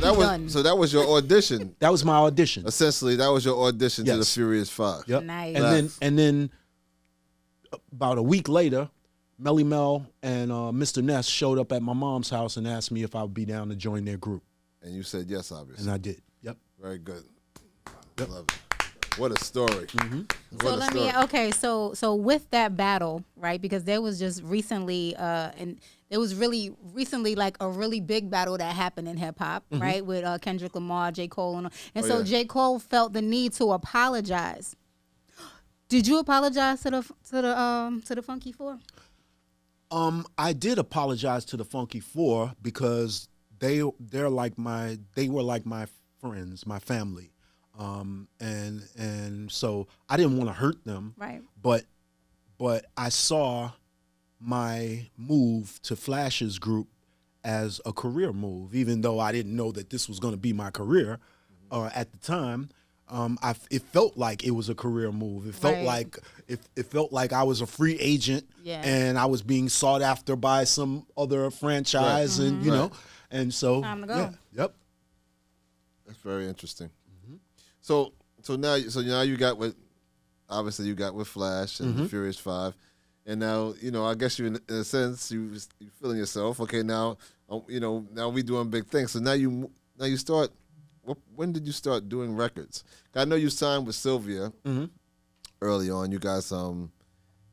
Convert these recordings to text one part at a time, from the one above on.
that was your audition. That was my audition. Essentially, that was your audition to the Furious Five. Yep. Nice. And then about a week later, Melly Mel and Mr. Ness showed up at my mom's house and asked me if I would be down to join their group. And you said yes, obviously. And I did. Yep. Very good. Yep. Love it. What a story. Mm-hmm. So with that battle, right? Because there was just recently, and there was really recently like a really big battle that happened in hip hop, right? With Kendrick Lamar, J. Cole, and J. Cole felt the need to apologize. Did you apologize to the Funky Four? I did apologize to the Funky Four because they were like my friends, my family. And so I didn't want to hurt them, right? But I saw my move to Flash's group as a career move, even though I didn't know that this was going to be my career at the time. It felt like it was a career move. It felt like I was a free agent, and I was being sought after by some other franchise, and you know, and so time to go. Yeah, yep. That's very interesting. So now you got with Flash and the Furious Five, and now I guess you in a sense you feeling yourself. Okay, now now we doing big things. So now you start. When did you start doing records? I know you signed with Sylvia early on. You guys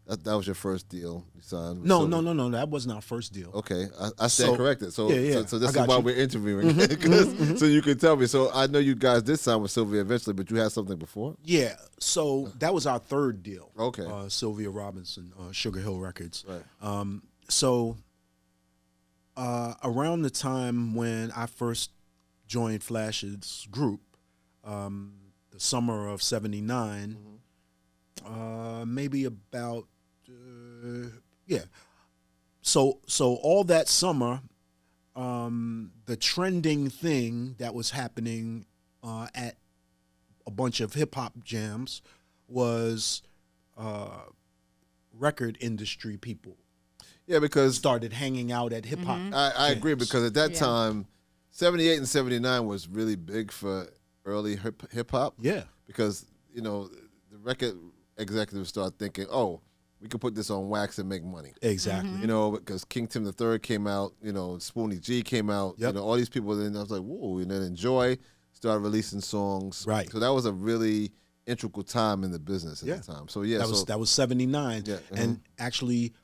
that was your first deal you signed with Sylvia. No, that wasn't our first deal. Okay, I stand corrected. So so this is why we're interviewing, so you can tell me. So I know you guys did sign with Sylvia eventually, but you had something before. Yeah, so that was our third deal. Okay, Sylvia Robinson, Sugar Hill Records. Right. So around the time when I first joined Flash's group, the summer of '79, maybe about So all that summer, the trending thing that was happening at a bunch of hip hop jams was record industry people. Yeah, because started hanging out at hip hop. I agree, because at that time, 78 and 79 was really big for early hip hop. Yeah, because the record executives started thinking, oh, we could put this on wax and make money. Exactly. Because King Tim III came out, Spoonie G came out, all these people. Then I was like, whoa, and then Enjoy started releasing songs. Right. So that was a really integral time in the business at the time. So that was 79. Yeah. And actually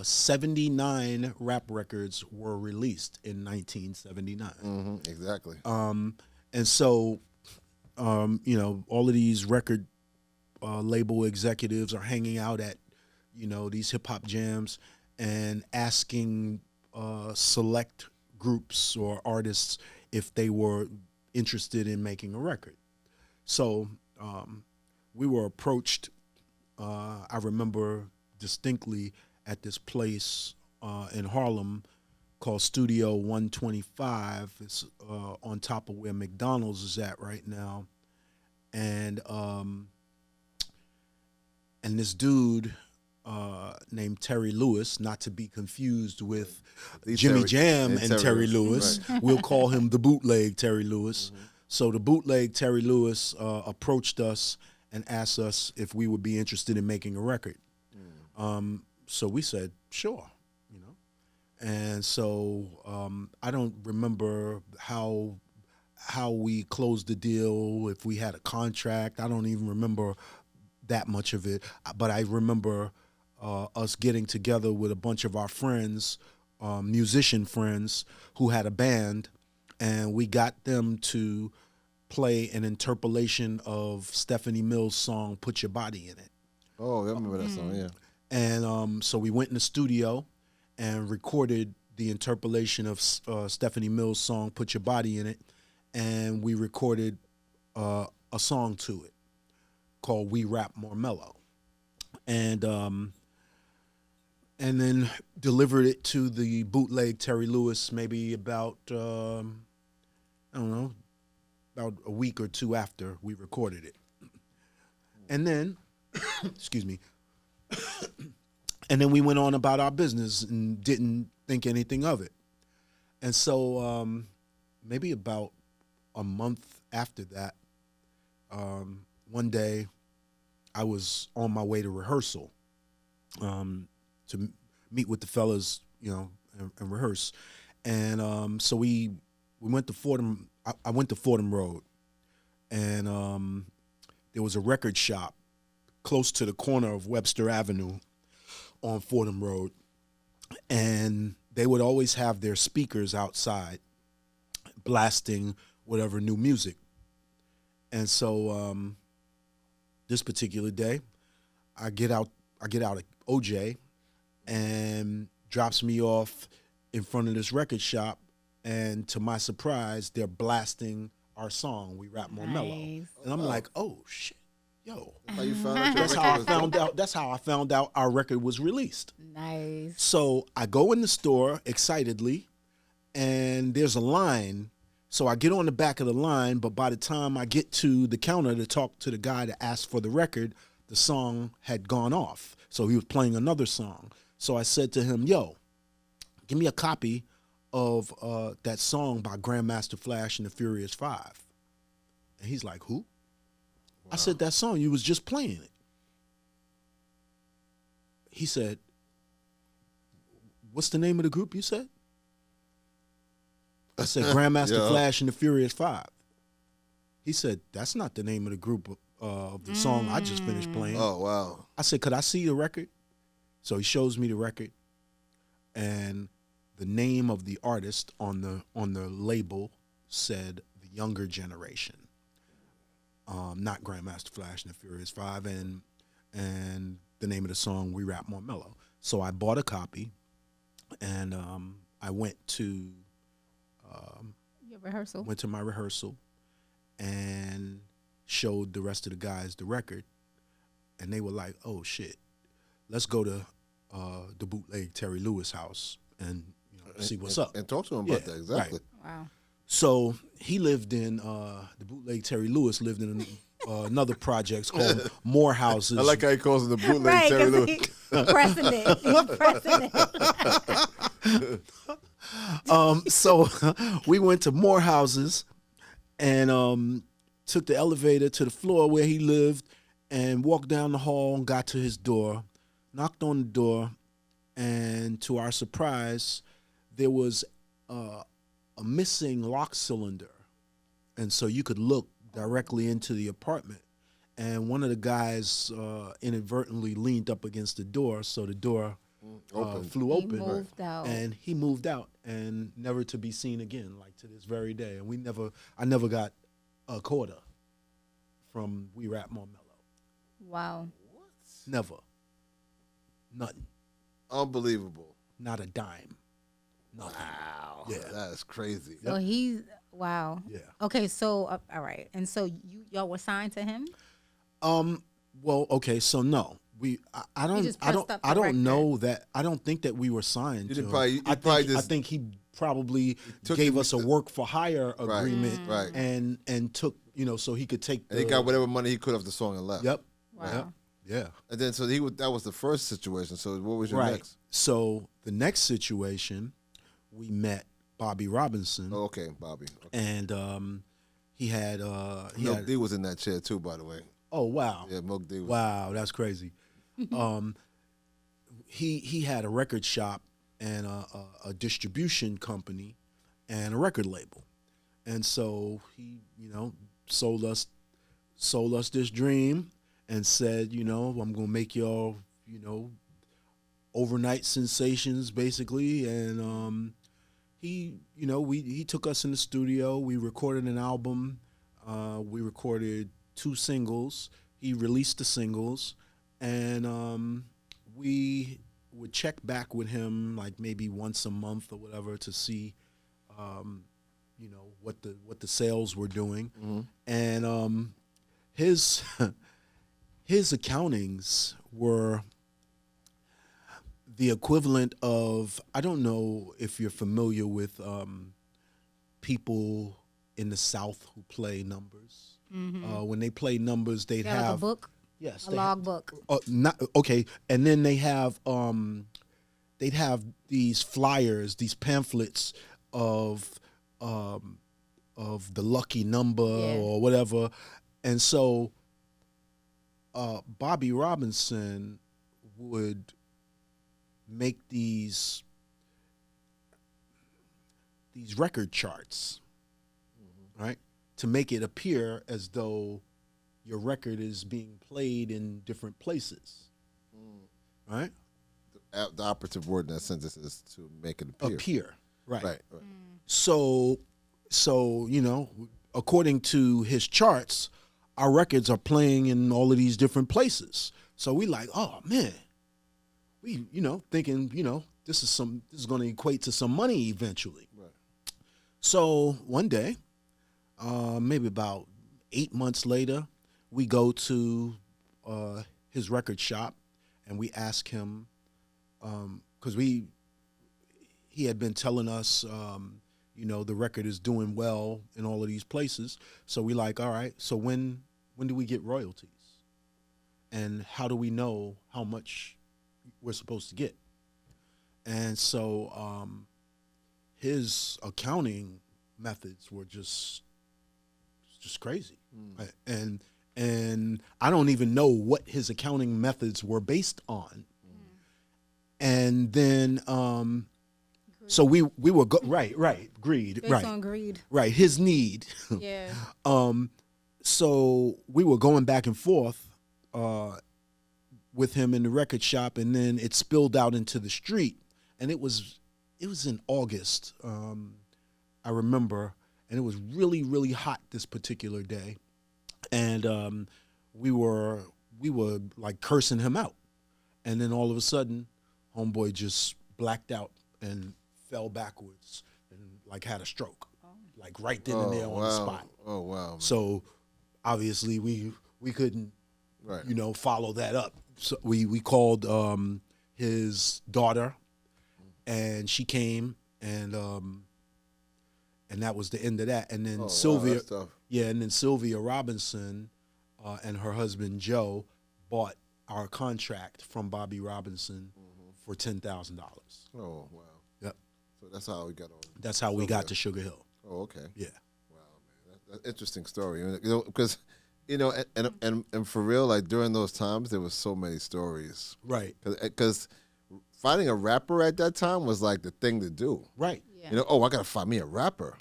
79 rap records were released in 1979. Exactly. And so all of these record label executives are hanging out at these hip hop jams and asking select groups or artists if they were interested in making a record. So we were approached, I remember distinctly, at this place in Harlem called Studio 125. It's on top of where McDonald's is at right now. And this dude named Terry Lewis, not to be confused with Jimmy Jam and Terry Lewis. Right. We'll call him the bootleg Terry Lewis. So the bootleg Terry Lewis approached us and asked us if we would be interested in making a record. So we said, sure, And so I don't remember how we closed the deal, if we had a contract. I don't even remember that much of it. But I remember us getting together with a bunch of our friends, musician friends who had a band, and we got them to play an interpolation of Stephanie Mills' song, Put Your Body in It. Oh, I remember that song, yeah. And so we went in the studio and recorded the interpolation of Stephanie Mills' song, Put Your Body in It, and we recorded a song to it called We Rap More Mellow. And then delivered it to the bootleg Terry Lewis maybe about, about a week or two after we recorded it. And then, excuse me, and then we went on about our business and didn't think anything of it. And so maybe about a month after that, one day I was on my way to rehearsal to meet with the fellas, and rehearse. And so we went to Fordham. I went to Fordham Road, and there was a record shop close to the corner of Webster Avenue on Fordham Road, and they would always have their speakers outside blasting whatever new music. And so this particular day, I get out at OJ and drops me off in front of this record shop, and to my surprise, they're blasting our song, We Rap More Mellow. And I'm like, oh shit, yo. That's how you found out That's how I found out our record was released. Nice. So I go in the store excitedly, and there's a line. So I get on the back of the line, but by the time I get to the counter to talk to the guy to ask for the record, the song had gone off. So he was playing another song. So I said to him, yo, give me a copy of that song by Grandmaster Flash and the Furious Five. And he's like, who? Wow. I said, that song, you was just playing it. He said, what's the name of the group you said? I said, Grandmaster Flash and the Furious Five. He said, that's not the name of the group of the song I just finished playing. Oh, wow. I said, could I see the record? So he shows me the record, and the name of the artist on the label said The Younger Generation, not Grandmaster Flash and the Furious Five, and the name of the song, We Rap More Mellow. So I bought a copy, and I went to your rehearsal. Went to my rehearsal, and showed the rest of the guys the record, and they were like, "Oh shit, let's go to the bootleg Terry Lewis house and see what's up and talk to him about that." Exactly. Right. Wow. So he lived in the bootleg Terry Lewis lived in another projects called More Houses. I like how he calls it the bootleg Terry Lewis. Pressing it. He's pressing it. So we went to More Houses and took the elevator to the floor where he lived and walked down the hall and got to his door, knocked on the door, and to our surprise, there was a missing lock cylinder. And so you could look directly into the apartment. And one of the guys inadvertently leaned up against the door, so the door flew open. He moved out. And he moved out, and never to be seen again, like to this very day. And I never got a quarter from We Rap More Mellow. Wow. What? Never. Nothing. Unbelievable. Not a dime. Nothing. Wow. Yeah. That's crazy. So he's, wow. Yeah. Okay, so, all right. And so y'all were signed to him? Well, okay, so no. I don't know that. I don't think that we were signed to him. I think he probably gave us a work for hire agreement, right. and took, so he could take. And he got whatever money he could off the song and left. Yep. Wow. Yep. Yeah. And then that was the first situation. So what was your next? So the next situation, we met Bobby Robinson. Oh, okay, Bobby. Okay. And he had Milk D was in that chair too, by the way. Oh wow. Yeah, Milk D was. Wow, that's crazy. He had a record shop and a distribution company and a record label, and so he sold us this dream and said, I'm gonna make y'all overnight sensations basically. And he took us in the studio. We recorded an album. We recorded 2 singles. He released the singles. And we would check back with him like maybe once a month or whatever to see, what the sales were doing. Mm-hmm. And his accountings were the equivalent of, I don't know if you're familiar with people in the South who play numbers. Mm-hmm. When they play numbers, they'd have like a book. Yes, a log book. Not okay, and then they'd have these flyers, these pamphlets of the lucky number or whatever. And so Bobby Robinson would make these record charts, right, to make it appear as though your record is being played in different places, right? The operative word in that sentence is to make it appear. Appear, right. Right. So, you know, according to his charts, our records are playing in all of these different places. So we like, oh man, we, you know, thinking, you know, this is going to equate to some money eventually. Right. So one day, maybe about 8 months later, we go to his record shop and we ask him, because he had been telling us, you know, the record is doing well in all of these places. So we like, all right, so when do we get royalties? And how do we know how much we're supposed to get? And so his accounting methods were just crazy. And I don't even know what his accounting methods were based on. And then so we were greed, Based on greed. right, his need. Yeah. So we were going back and forth with him in the record shop, and then it spilled out into the street, and it was in August, I remember, and it was really, really hot this particular day, and we were like cursing him out, and then all of a sudden, homeboy just blacked out and fell backwards and like had a stroke, like right then and there on the spot. Oh wow! Man. So obviously we couldn't, you know, follow that up. So we called his daughter, and she came, and that was the end of that. And then Sylvia, and then Sylvia Robinson and her husband Joe bought our contract from Bobby Robinson for $10,000. Oh wow! Yep. So that's how we got on. That's how we got to Sugar Hill. Oh okay. Yeah. Wow, man, that's an interesting story. You know, because you know, and for real, like during those times, there was so many stories. Right. Because finding a rapper at that time was like the thing to do. Right. Yeah. You know, oh, I gotta find me a rapper.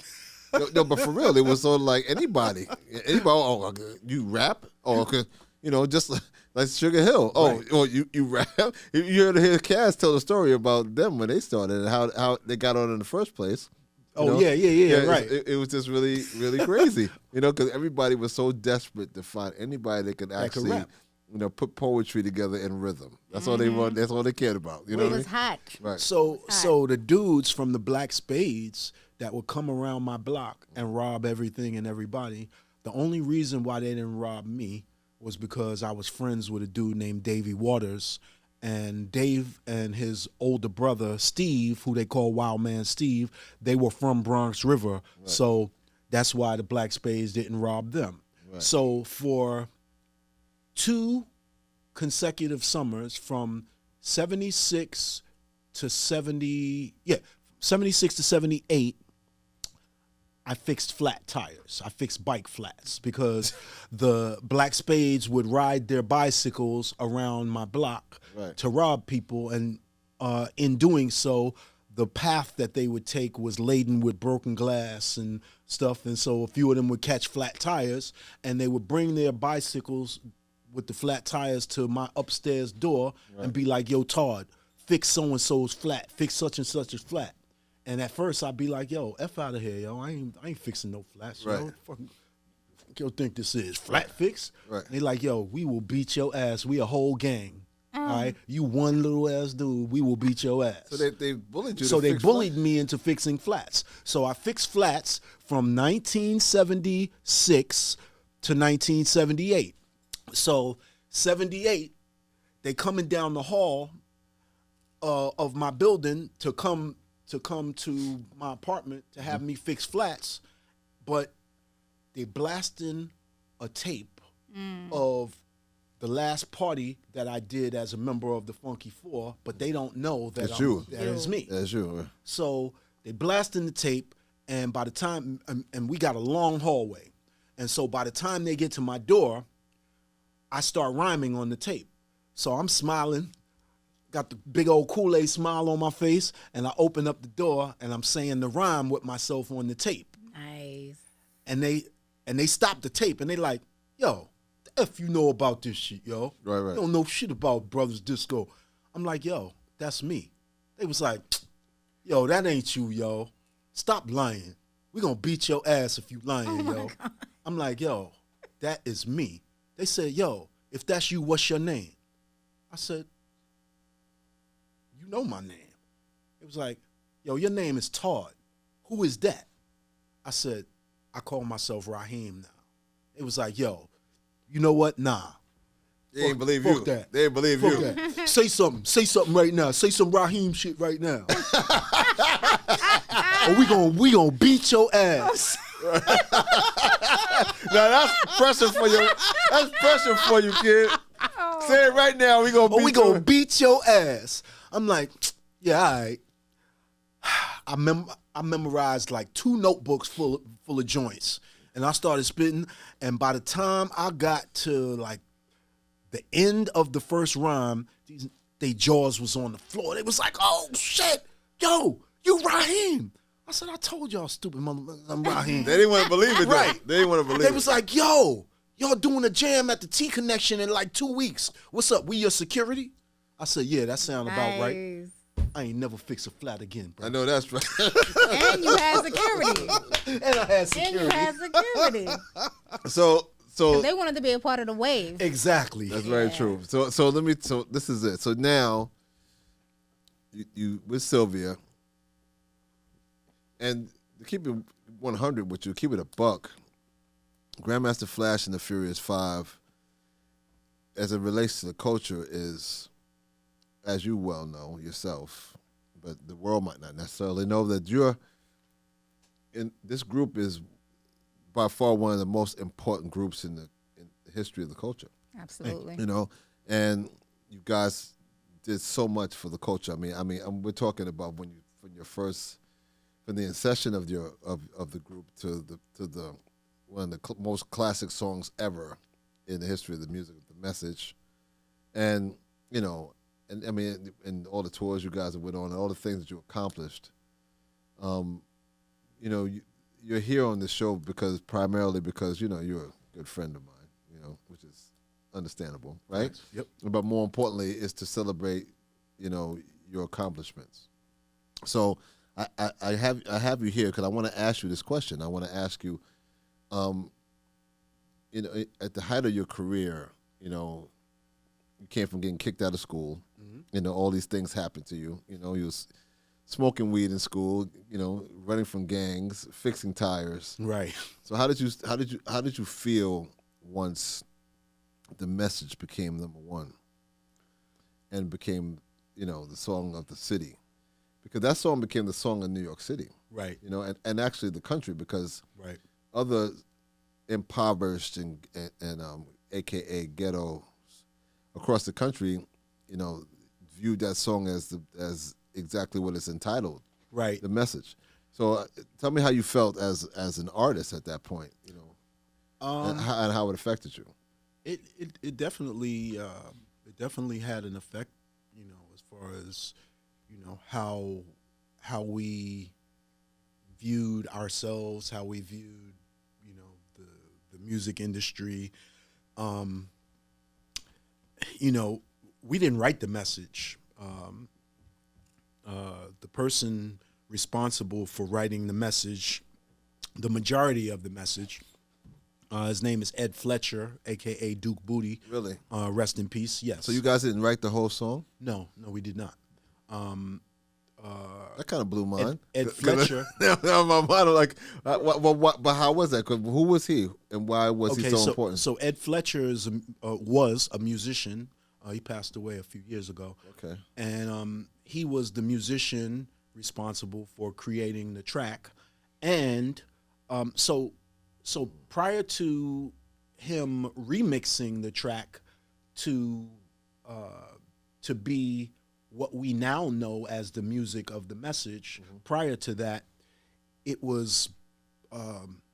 No, but for real, it was sort of like anybody. Oh, you rap? Oh, okay. You know, just like Sugar Hill. Oh, Right. Oh, you rap? You heard his cast tell the story about them when they started and how they got on in the first place. Oh, know? yeah, right. It was just really, really crazy, you know, because everybody was so desperate to find anybody that could actually, rap. you know, put poetry together in rhythm. That's all they want. That's all they cared about. You know It what I was mean? hot. Right. So the dudes from the Black Spades that would come around my block and rob everything and everybody, the only reason why they didn't rob me was because I was friends with a dude named Davey Waters, and Dave and his older brother Steve, who they call Wild Man Steve, they were from Bronx River. Right. So that's why the Black Spades didn't rob them. Right. So for 2 consecutive summers from 76 to 78, I fixed flat tires. I fixed bike flats because the Black Spades would ride their bicycles around my block to rob people. And in doing so, the path that they would take was laden with broken glass and stuff. And so a few of them would catch flat tires, and they would bring their bicycles with the flat tires to my upstairs door and be like, yo, Todd, fix so-and-so's flat, fix such and such a flat. And at first I'd be like, yo, F out of here, yo. I ain't fixing no flats, yo. Fuck you think this is? Flat fix? Right. They like, yo, we will beat your ass. We a whole gang. All right? You one little ass dude, we will beat your ass. So they bullied you So to they fix bullied flats? me into fixing flats. So I fixed flats from 1976 to 1978. So 78, they coming down the hall of my building to come to my apartment to have me fix flats, but they blasting a tape of the last party that I did as a member of the Funky Four, but they don't know that That's you. That is me. That's you. So they blasting the tape, And by the time, and we got a long hallway. And so by the time they get to my door, I start rhyming on the tape. So I'm smiling, got the big old Kool-Aid smile on my face, and I open up the door and I'm saying the rhyme with myself on the tape. Nice. And they stop the tape and they like, yo, the F you know about this shit, yo. Right. You don't know shit about Brothers Disco. I'm like, yo, that's me. They was like, yo, that ain't you, yo. Stop lying. We gonna beat your ass if you lying, yo. God. I'm like, yo, that is me. They said, yo, if that's you, what's your name? I said, you know my name. It was like, yo, your name is Todd. Who is that? I said, I call myself Rahiem now. It was like, yo, you know what? Nah. They ain't believe fuck you. That. They ain't believe Fuck you. That. Say something right now. Say some Rahiem shit right now. Or we gonna beat your ass. Now that's pressure for you. That's pressure for you, kid. Oh. Say it right now. We gonna Beat your ass. I'm like, yeah, all right. I memorized like 2 notebooks full of joints, and I started spitting. And by the time I got to like the end of the first rhyme, they jaws was on the floor. They was like, oh shit, yo, you Rahiem. I said, I told y'all, stupid motherfuckers, I'm Rahiem. They didn't want to believe it, though. Right. They didn't want to believe it. They was like, yo, y'all doing a jam at the T Connection in like 2 weeks. What's up? We your security? I said, yeah, that sound about right. Nice. I ain't never fix a flat again, bro. I know that's right. And you had security. And I had security. And you had security. So They wanted to be a part of the wave. Exactly. that's very true. So this is it. So now you with Sylvia, and to keep it 100 with you, keep it a buck. Grandmaster Flash and the Furious Five, as it relates to the culture, is, as you well know yourself, but the world might not necessarily know, that this group is by far one of the most important groups in the history of the culture. Absolutely. You know, and you guys did so much for the culture. I mean, we're talking about from the inception of the group to the one of the most classic songs ever in the history of the music, The Message, and you know, and I mean, and all the tours you guys have went on, and all the things that you accomplished. You know, you're here on this show primarily because you know you're a good friend of mine. You know, which is understandable, right? Yep. But more importantly, is to celebrate, you know, your accomplishments. So I have you here because I want to ask you this question. I want to ask you, you know, at the height of your career, you know, you came from getting kicked out of school. Mm-hmm. You know, all these things happened to you. You know, you was smoking weed in school. You know, running from gangs, fixing tires. Right. So how did you feel once The Message became #1 and became, you know, the song of the city? Because that song became the song of New York City. Right. You know, and actually the country, because Right. other impoverished and AKA ghettos across the country, you know, viewed that song as exactly what it's entitled. Right. The Message. So tell me how you felt as an artist at that point, you know, and how it affected you. It definitely had an effect, you know, as far as, you know, how we viewed ourselves, how we viewed, you know, the music industry. You know, we didn't write The Message. The person responsible for writing The Message, the majority of The Message, his name is Ed Fletcher, a.k.a. Duke Booty. Really? Rest in peace, yes. So you guys didn't write the whole song? No, we did not. That kind of blew mine. Ed Fletcher. Now my mind, I'm like, but how was that? 'Cause who was he, and why was he so important? So Ed Fletcher was a musician. He passed away a few years ago. Okay. And he was the musician responsible for creating the track. And so prior to him remixing the track to be what we now know as the music of The Message, prior to that, it was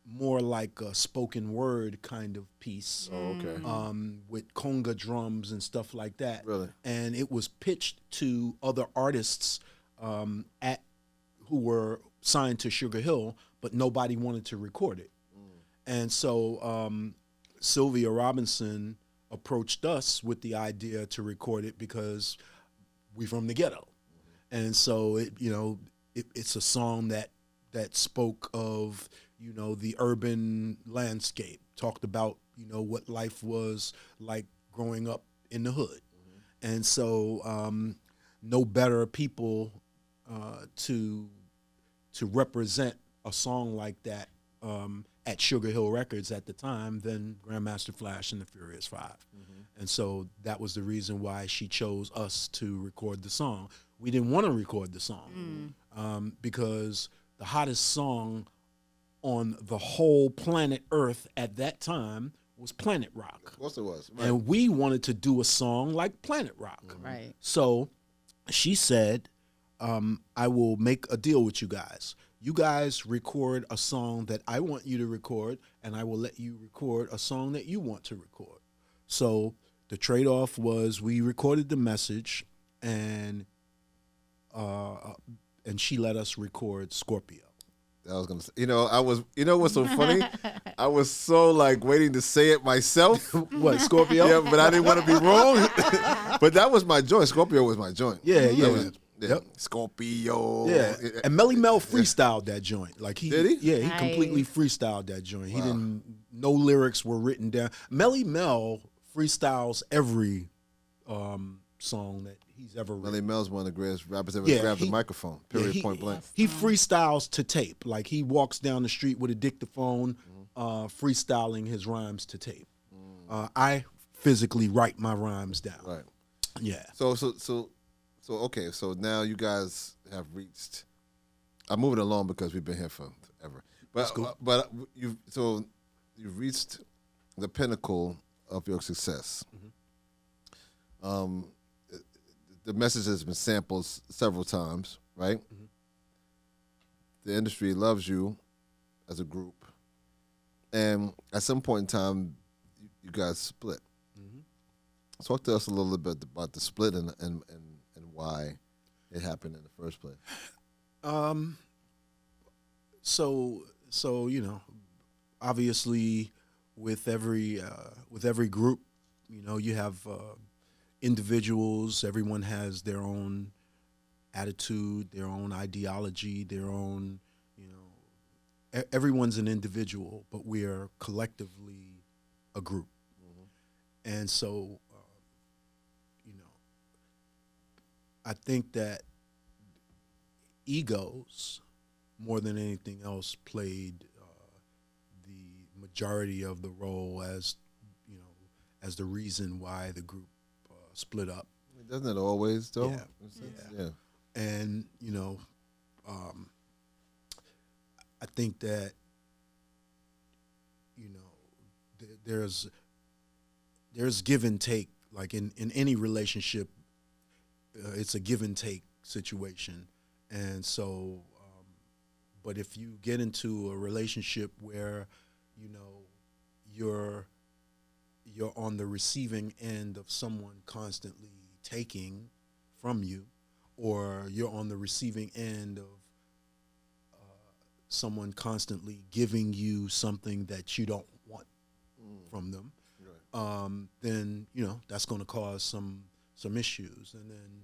more like a spoken word kind of piece. Oh, okay. With conga drums and stuff like that. Really? And it was pitched to other artists who were signed to Sugar Hill, but nobody wanted to record it. And so Sylvia Robinson approached us with the idea to record it because we from the ghetto. And so it's a song that spoke of, the urban landscape, talked about, what life was like growing up in the hood. And so no better people to represent a song like that at Sugar Hill Records at the time than Grandmaster Flash and the Furious Five. And so that was the reason why she chose us to record the song. We didn't want to record the song because the hottest song on the whole planet Earth at that time was Planet Rock. Of course it was. Right. And we wanted to do a song like Planet Rock. Right. So she said, I will make a deal with you guys. You guys record a song that I want you to record, and I will let you record a song that you want to record. So the trade-off was we recorded the message, and she let us record Scorpio. I was gonna say, what's so funny? I was so like waiting to say it myself. What, Scorpio? Yeah, but I didn't want to be wrong. But that was my joint. Scorpio was my joint. Yeah. Yep. Scorpio. Yeah, and Melly Mel freestyled that joint. Like did he? Yeah, he completely freestyled that joint. He didn't. No lyrics were written down. Melly Mel freestyles every song that he's ever written. Melly Mel's one of the greatest rappers ever grabbed the microphone. Period. Point blank. He freestyles to tape. Like he walks down the street with a dictaphone, freestyling his rhymes to tape. I physically write my rhymes down. Right. Yeah. So okay, so now you guys have reached. I'm moving along because we've been here forever. But cool. But you've reached the pinnacle of your success. The message has been sampled several times, right? The industry loves you as a group, and at some point in time, you guys split. Talk to us a little bit about the split and why it happened in the first place. So obviously with every group, you have individuals. Everyone has their own attitude, their own ideology, their own, everyone's an individual, but we are collectively a group. And so, I think that egos, more than anything else, played the majority of the role as the reason why the group split up. Doesn't it always, though? Yeah. And I think that there's give and take. Like in any relationship, it's a give and take situation. And so, but if you get into a relationship where, you're on the receiving end of someone constantly taking from you, or you're on the receiving end of someone constantly giving you something that you don't want from them, then, that's going to cause some issues. And then,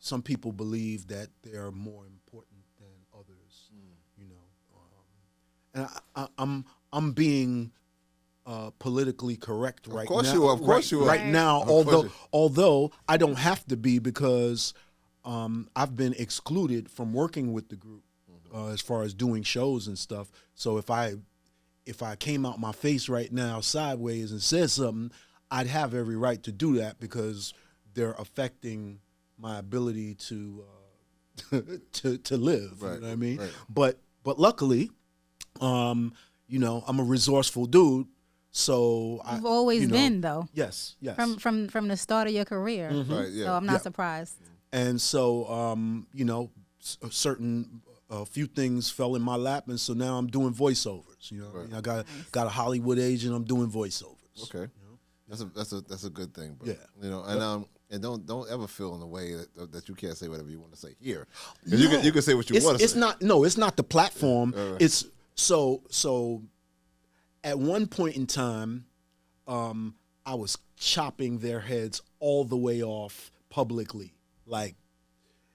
some people believe that they're more important than others, and I'm being politically correct right now. Of course you are. Right now, although I don't have to be, because I've been excluded from working with the group as far as doing shows and stuff. So if I came out my face right now sideways and said something, I'd have every right to do that, because they're affecting my ability to live. Right, you know what I mean? Right. But luckily, I'm a resourceful dude. So you've always been, though. Yes. From the start of your career. Right. Yeah. So I'm not surprised. And so, a few things fell in my lap, and so now I'm doing voiceovers. You know, Right. I got a Hollywood agent. I'm doing voiceovers. Okay, that's a good thing, bro. Yeah. You know, and don't ever feel in a way that you can't say whatever you want to say here. 'Cause No. you can say what you want to say. It's not the platform. Right. It's so. At one point in time, I was chopping their heads all the way off publicly, like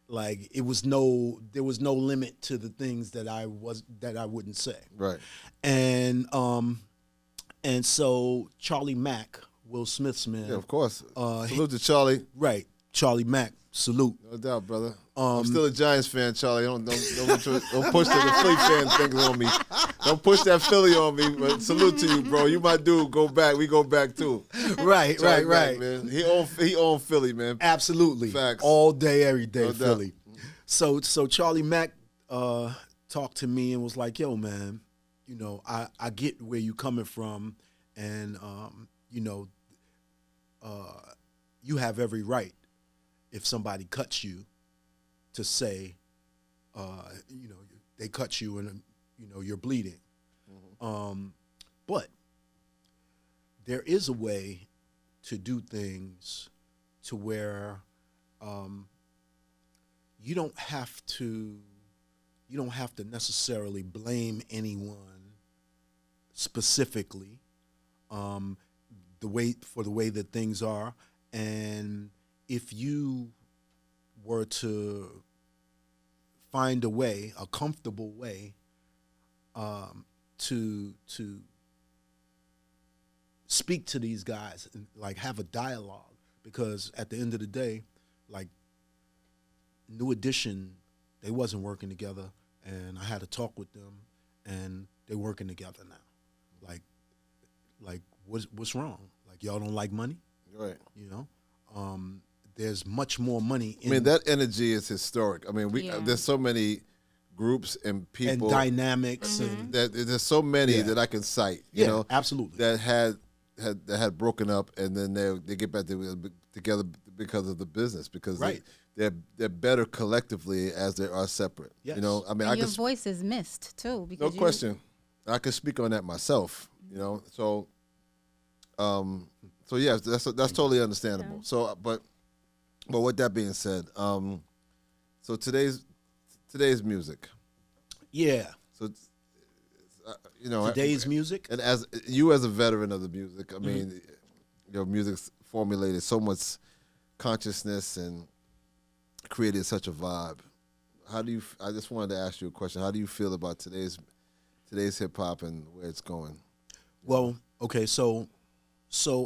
there was no limit to the things that I wouldn't say. Right. And so Charlie Mack, Will Smith's man. Yeah, of course. Salute to Charlie. Right. Charlie Mack, salute. No doubt, brother. I'm still a Giants fan, Charlie. Don't push the Philly fan things on me. Don't push that Philly on me. But salute to you, bro. You my dude. Go back. We go back too. Right, Charlie right. Mack, man. He owned Philly, man. Absolutely. Facts. All day, every day, No Philly. doubt. So Charlie Mack talked to me and was like, "Yo, man, you know, I get where you coming from, and you know, you have every right if somebody cuts you to say, you know, they cut you and you know you're bleeding, but there is a way to do things to where you don't have to necessarily blame anyone specifically the way that things are, and if you were to find a comfortable way to speak to these guys and like have a dialogue, because at the end of the day, like New Edition, they wasn't working together, and I had to talk with them, and they're working together now. Like what's wrong? Like y'all don't like money? Right. You know, there's much more money. I mean, that energy is historic. I mean, Yeah. there's so many groups and people and dynamics and that there's so many Yeah. that I can cite. You know, absolutely. that had broken up, and then they get back together because of the business, because Right. they're better collectively as they are separate. Yes. You know, I mean, And I your can voice is missed too. no Because question. I can speak on that myself. You know, so yes, that's totally understandable. Yeah. So, but with that being said, so today's music. Yeah. So, you know, Today's music. and as a veteran of the music, I mean, Mm-hmm. your music's formulated so much consciousness and created such a vibe. How do you? I just wanted to ask you a question. How do you feel about today's hip hop and where it's going? Well, okay, so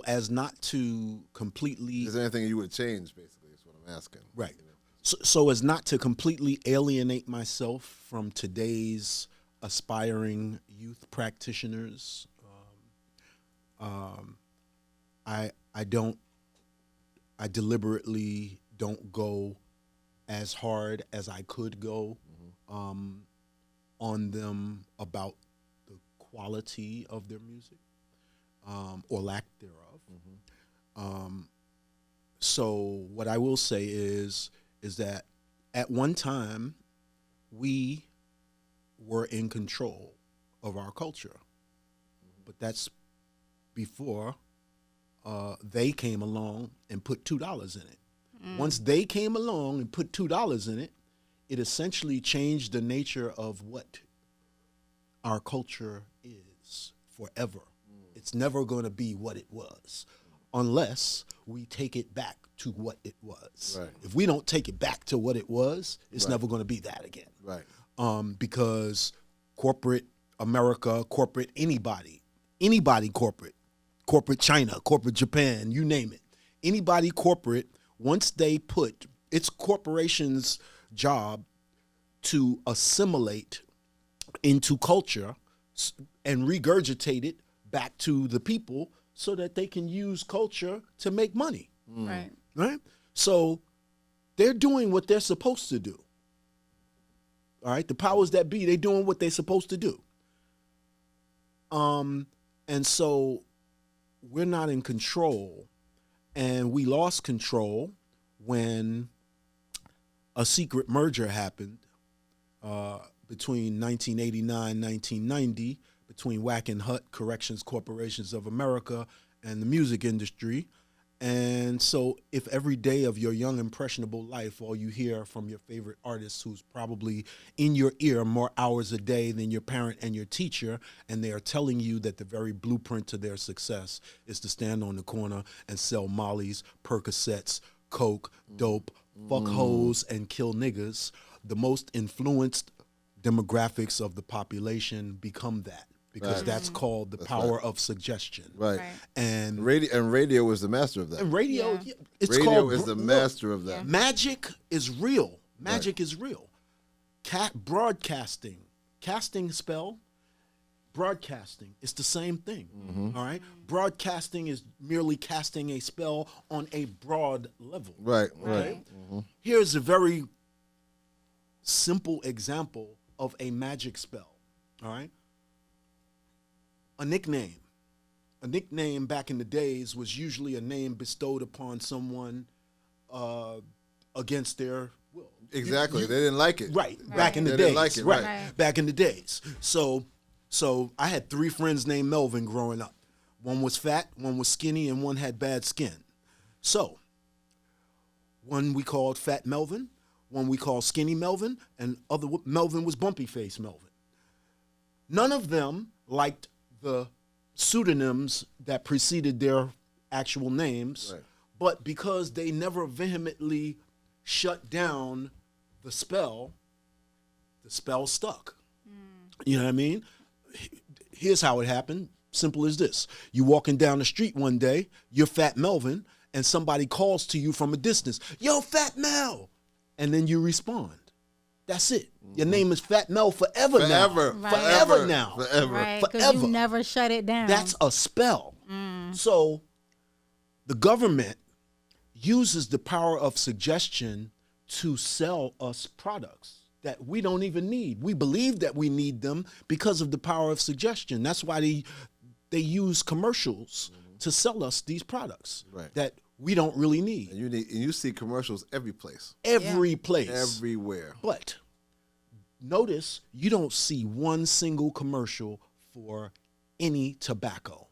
as not to completely Is there anything you would change? Basically, is what I'm asking. right. So as not to completely alienate myself from today's aspiring youth practitioners, I deliberately don't go as hard as I could go on them about the quality of their music or lack thereof. So what I will say is that at one time we were in control of our culture, but that's before they came along and put $2 in it. Once they came along and put $2 in it, it essentially changed the nature of what our culture is forever. It's never going to be what it was unless we take it back to what it was. Right. If we don't take it back to what it was, it's Right. never going to be that again. Right. Because corporate America, corporate anybody corporate China, corporate Japan, you name it. Anybody corporate, once they put, it's corporations' job to assimilate into culture and regurgitate it back to the people so that they can use culture to make money. Right. Right? So they're doing what they're supposed to do. All right? The powers that be, they're doing what they're supposed to do. And so we're not in control, and we lost control when a secret merger happened between 1989 1990 between Wack and Hut Corrections Corporations of America and the music industry. And so if every day of your young, impressionable life, all you hear from your favorite artist who's probably in your ear more hours a day than your parent and your teacher, and they are telling you that the very blueprint to their success is to stand on the corner and sell Molly's, Percocets, Coke, dope, fuck hoes, and kill niggas, the most influenced demographics of the population become that. Because that's called the power of suggestion. Right. And radio is the master of that. And radio, it's radio called, is the master of that. Yeah. Magic is real. Magic is real. Broadcasting, casting spell, broadcasting, it's the same thing. All right. Broadcasting is merely casting a spell on a broad level. Right. Here's a very simple example of a magic spell. All right. A nickname. A nickname back in the days was usually a name bestowed upon someone against their will. Exactly. They didn't like it. Right. Back in the days. They didn't like it. Right. Back in the days. So I had 3 friends named Melvin growing up. One was fat, one was skinny, and one had bad skin. So one we called Fat Melvin, one we called Skinny Melvin, and other Melvin was Bumpy Face Melvin. None of them liked the pseudonyms that preceded their actual names, but because they never vehemently shut down the spell stuck. You know what I mean? Here's how it happened. Simple as this. You walking down the street one day, you're Fat Melvin, and somebody calls to you from a distance, "Yo, Fat Mel!" And then you respond. That's it. Your name is Fat Mel forever now. Forever now. Forever. Right, because you never shut it down. That's a spell. So the government uses the power of suggestion to sell us products that we don't even need. We believe that we need them because of the power of suggestion. That's why they use commercials to sell us these products that we don't really need. And you see commercials every place. Every place. Everywhere. But notice you don't see one single commercial for any tobacco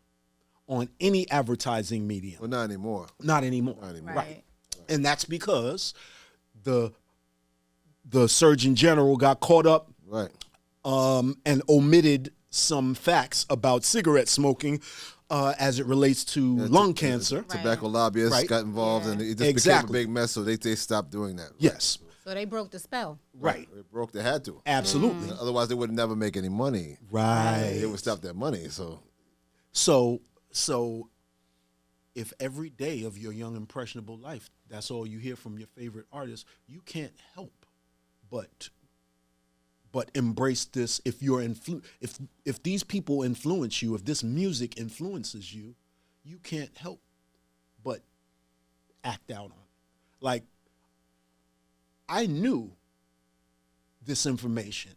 on any advertising medium. Well, not anymore. Not anymore. Right. And that's because the Surgeon General got caught up and omitted some facts about cigarette smoking as it relates to lung cancer. Tobacco lobbyists got involved and it just became a big mess, so they stopped doing that. Yes. So they broke the spell. Right. They had to. Absolutely. Otherwise, they would never make any money. Right. They would stop that money. So if every day of your young, impressionable life, that's all you hear from your favorite artist, you can't help but embrace this. If you're if these people influence you, if this music influences you, you can't help but act out on it. Like, I knew this information,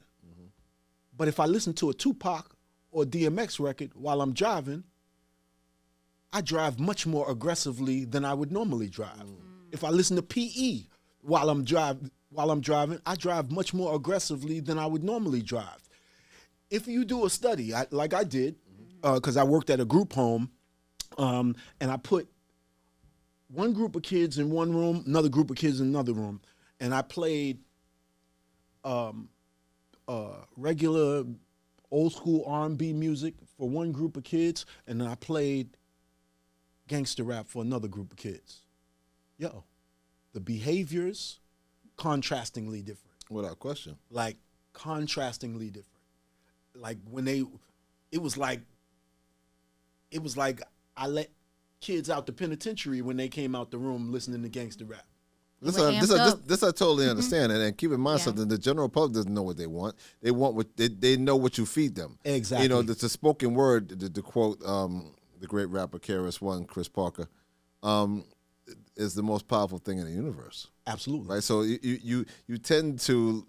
but if I listen to a Tupac or DMX record while I'm driving, I drive much more aggressively than I would normally drive. If I listen to PE while I'm driving, I drive much more aggressively than I would normally drive. If you do a study, like I did, because I worked at a group home, and I put one group of kids in one room, another group of kids in another room, and I played regular old school R&B music for one group of kids, and then I played gangster rap for another group of kids. Yo, the behaviors contrastingly different. Without question. Like, contrastingly different. Like, when it was like I let kids out the penitentiary when they came out the room listening to gangster rap. This I totally understand, and keep in mind something: the general public doesn't know what they want. They want what they know what you feed them. Exactly. You know, the spoken word. To quote the great rapper KRS-One, Chris Parker, is the most powerful thing in the universe. Absolutely. Right. So you tend to,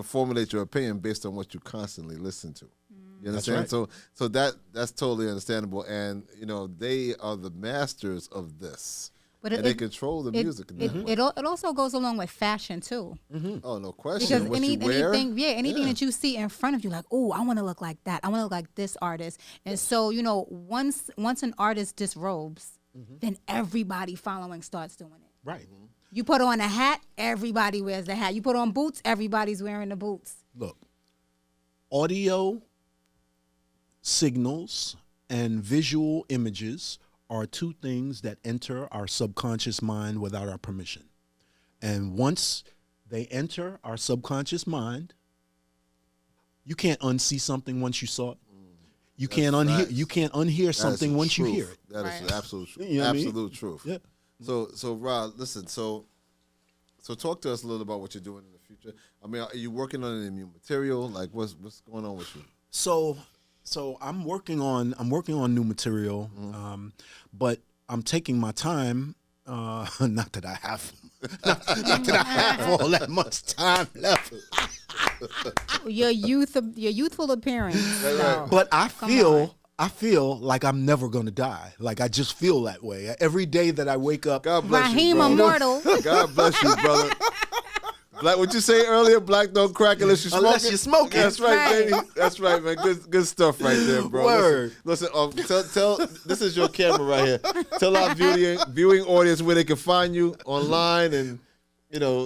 formulate your opinion based on what you constantly listen to. You understand? That's right. So that's totally understandable, and they are the masters of this. But they control the music. It also goes along with fashion too. Oh, no question. Because anything that you see in front of you, like, oh, I want to look like that. I want to look like this artist. And so, once an artist disrobes, then everybody following starts doing it. Right. You put on a hat, everybody wears the hat. You put on boots, everybody's wearing the boots. Look, audio signals and visual images are two things that enter our subconscious mind without our permission. And once they enter our subconscious mind, you can't unsee something once you saw it. You can't unhear something once you hear it. That is the absolute absolute truth. Yeah. So Rod, listen, so talk to us a little about what you're doing in the future. I mean, are you working on any new material? Like what's going on with you? So I'm working on new material, but I'm taking my time. Not that I have all that much time left. Your youthful appearance. Right. But I feel like I'm never gonna die. Like I just feel that way every day that I wake up. God bless Rahiem you, bro. immortal. God bless you, brother. Like what you say earlier, black don't crack unless you smoke. Unless you smoke. That's right, baby. That's right, man. Good stuff right there, bro. Word. Listen, tell this is your camera right here. Tell our viewing audience where they can find you online and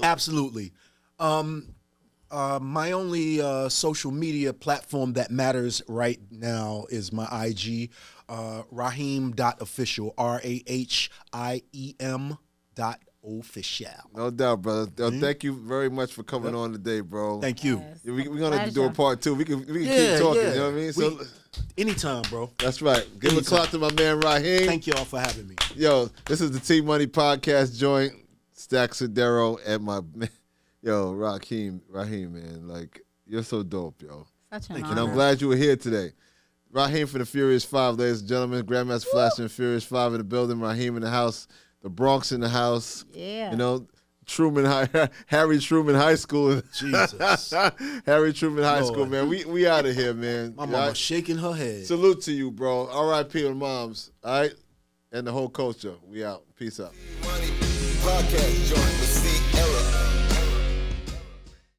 Absolutely. My only social media platform that matters right now is my IG, Rahiem.official, RAHIEM.official. No doubt, brother. Thank you very much for coming on today, bro. Thank you. Yes. We're gonna have to do a part 2. We can keep talking. You know what I mean? So Anytime, bro. that's right. Give a clap to my man Rahiem. Thank y'all for having me. Yo, this is the T Money Podcast joint. Stack Sedero and my man, Rahiem, man. Like you're so dope, yo. Such an And honor. I'm glad you were here today. Rahiem for the Furious 5, ladies and gentlemen. Grandmaster Flash and Furious 5 in the building. Rahiem in the house. The Bronx in the house. Yeah. Harry Truman High School. Jesus. Harry Truman High Lord. School, man. We out of here, man. My mama shaking her head. Salute to you, bro. R.I.P. to moms, all right? And the whole culture. We out. Peace out. Money podcast joint with C. Era.